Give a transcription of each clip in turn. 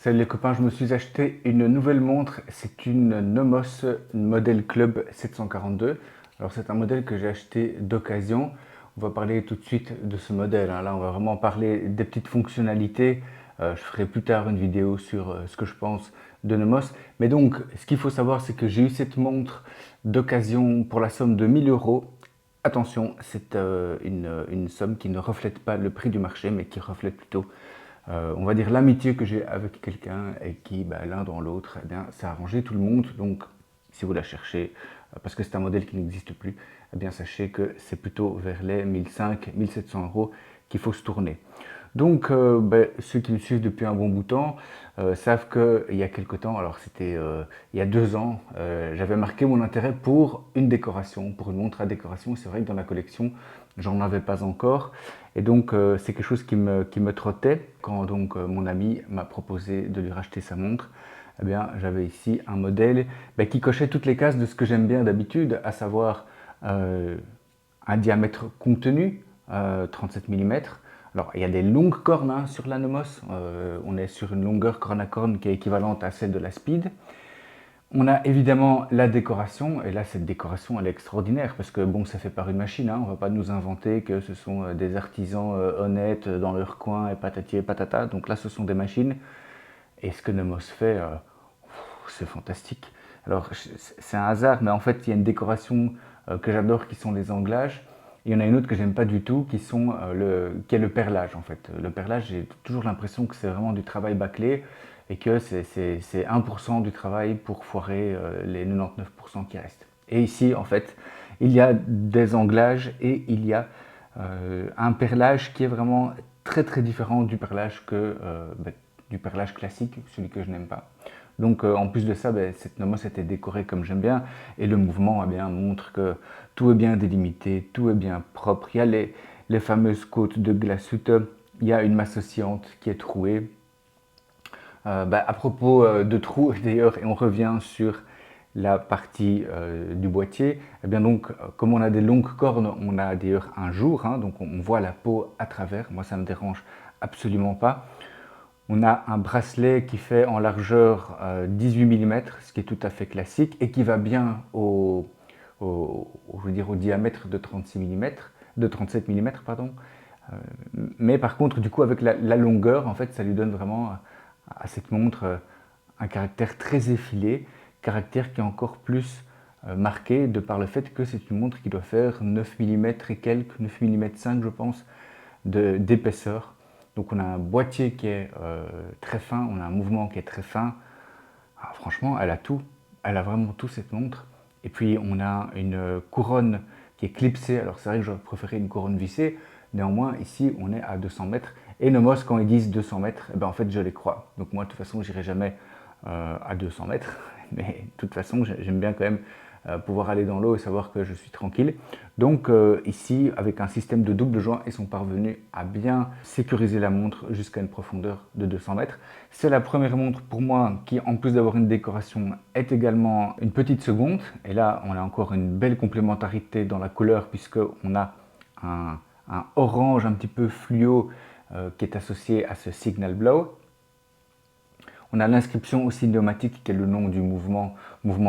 Salut les copains, je me suis acheté une nouvelle montre, c'est une Nomos Model Club 742. Alors c'est un modèle que j'ai acheté d'occasion. On va parler tout de suite de ce modèle, hein. Là on va vraiment parler des petites fonctionnalités. Je ferai plus tard une vidéo sur ce que je pense de Nomos. Mais donc ce qu'il faut savoir, c'est que j'ai eu cette montre d'occasion pour la somme de 1 000 euros. Attention, c'est une somme qui ne reflète pas le prix du marché, mais qui reflète plutôt on va dire l'amitié que j'ai avec quelqu'un et qui, l'un dans l'autre, eh bien, ça a arrangé tout le monde. Donc, si vous la cherchez, parce que c'est un modèle qui n'existe plus, eh bien, sachez que c'est plutôt vers les 1 500–1 700 euros qu'il faut se tourner. Donc, ceux qui me suivent depuis un bon bout de temps savent qu'il y a quelque temps, alors c'était il y a 2 ans, j'avais marqué mon intérêt pour une décoration, pour une montre à décoration. C'est vrai que dans la collection, j'en avais pas encore. Et donc, c'est quelque chose qui me trottait. Quand donc mon ami m'a proposé de lui racheter sa montre, eh bien, j'avais ici un modèle qui cochait toutes les cases de ce que j'aime bien d'habitude, à savoir euh, un diamètre contenu, 37 mm. Alors, il y a des longues cornes hein, sur la Nomos. On est sur une longueur corne à corne qui est équivalente à celle de la Speed. On a évidemment la décoration, et là cette décoration elle est extraordinaire parce que bon, ça fait par une machine, hein, on ne va pas nous inventer que ce sont des artisans honnêtes dans leur coin et patati et patata. Donc là ce sont des machines, et ce que Nomos fait, c'est fantastique. Alors c'est un hasard, mais en fait il y a une décoration que j'adore qui sont les anglages. Il y en a une autre que j'aime pas du tout qui est le perlage en fait. Le perlage, j'ai toujours l'impression que c'est vraiment du travail bâclé et que c'est 1% du travail pour foirer les 99% qui restent. Et ici en fait, il y a des anglages et il y a un perlage qui est vraiment très très différent du perlage classique, celui que je n'aime pas. Donc en plus de ça, cette Nomos était décorée comme j'aime bien, et le mouvement montre que tout est bien délimité, tout est bien propre. Il y a les fameuses côtes de glaçute, il y a une masse oscillante qui est trouée. À propos de trous d'ailleurs, et on revient sur la partie du boîtier, eh bien donc comme on a des longues cornes, on a d'ailleurs un jour, hein, donc on voit la peau à travers. Moi ça me dérange absolument pas. On a un bracelet qui fait en largeur 18 mm, ce qui est tout à fait classique et qui va bien je veux dire, au diamètre de 36 mm, de 37 mm, pardon. Mais par contre, du coup, avec la longueur, en fait, ça lui donne vraiment à cette montre un caractère très effilé, caractère qui est encore plus marqué de par le fait que c'est une montre qui doit faire 9 mm et quelques, 9 mm 5 je pense, d'épaisseur. Donc on a un boîtier qui est très fin, on a un mouvement qui est très fin. Ah, franchement, elle a tout. Elle a vraiment tout cette montre. Et puis on a une couronne qui est clipsée. Alors c'est vrai que j'aurais préféré une couronne vissée. Néanmoins, ici, on est à 200 mètres. Et Nomos, quand ils disent 200 mètres, en fait, je les crois. Donc moi, de toute façon, j'irai jamais à 200 mètres. Mais de toute façon, j'aime bien quand même pouvoir aller dans l'eau et savoir que je suis tranquille. Donc ici, avec un système de double joint, ils sont parvenus à bien sécuriser la montre jusqu'à une profondeur de 200 mètres. C'est la première montre pour moi qui, en plus d'avoir une décoration, est également une petite seconde. Et là, on a encore une belle complémentarité dans la couleur puisqu'on a un orange un petit peu fluo qui est associé à ce Signal Blow. On a l'inscription aussi pneumatique qui est le nom du mouvement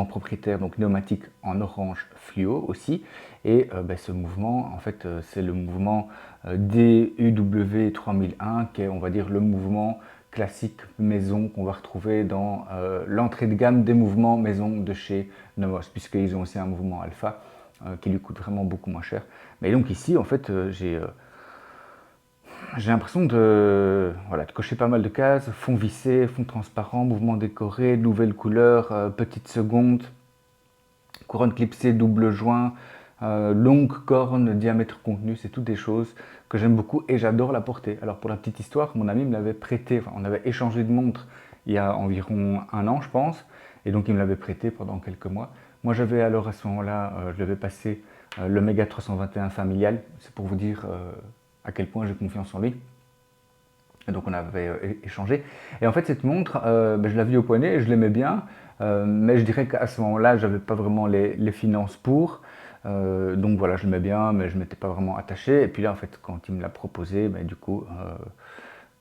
propriétaire, donc pneumatique en orange fluo aussi. Et ce mouvement, en fait, c'est le mouvement DUW 3001 qui est, on va dire, le mouvement classique maison qu'on va retrouver dans l'entrée de gamme des mouvements maison de chez Nomos, puisqu'ils ont aussi un mouvement alpha qui lui coûte vraiment beaucoup moins cher. Mais donc ici, en fait, j'ai l'impression de cocher pas mal de cases, fond vissé, fond transparent, mouvement décoré, nouvelle couleur, petite seconde, couronne clipsée, double joint, longue corne, diamètre contenu, c'est toutes des choses que j'aime beaucoup et j'adore la porter. Alors pour la petite histoire, mon ami me l'avait prêté, on avait échangé de montre il y a environ 1 an je pense, et donc il me l'avait prêté pendant quelques mois. Moi j'avais alors à ce moment-là, je devais passer le Mega 321 familial, c'est pour vous dire à quel point j'ai confiance en lui. Et donc on avait échangé. Et en fait cette montre, je l'avais au poignet et je l'aimais bien, mais je dirais qu'à ce moment-là, j'avais pas vraiment les finances pour. Donc voilà, je l'aimais bien, mais je m'étais pas vraiment attaché. Et puis là, en fait, quand il me l'a proposé, du coup,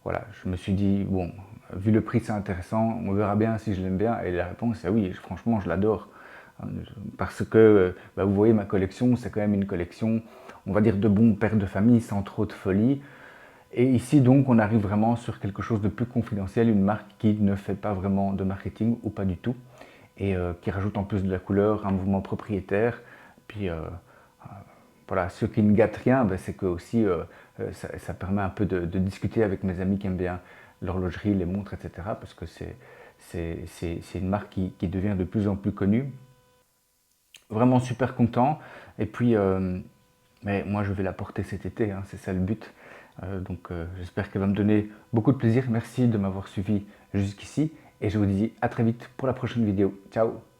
voilà, je me suis dit, bon, vu le prix, c'est intéressant, on verra bien si je l'aime bien. Et la réponse est oui, franchement, je l'adore. Parce que, vous voyez, ma collection, c'est quand même une collection, on va dire, de bons pères de famille, sans trop de folie. Et ici, donc, on arrive vraiment sur quelque chose de plus confidentiel, une marque qui ne fait pas vraiment de marketing, ou pas du tout, et qui rajoute en plus de la couleur, un mouvement propriétaire. Puis, voilà, ce qui ne gâte rien, c'est que aussi, ça permet un peu de discuter avec mes amis qui aiment bien l'horlogerie, les montres, etc. Parce que c'est une marque qui devient de plus en plus connue. Vraiment super content. Et puis, mais moi, je vais la porter cet été, hein, c'est ça le but. Donc, j'espère qu'elle va me donner beaucoup de plaisir. Merci de m'avoir suivi jusqu'ici. Et je vous dis à très vite pour la prochaine vidéo. Ciao!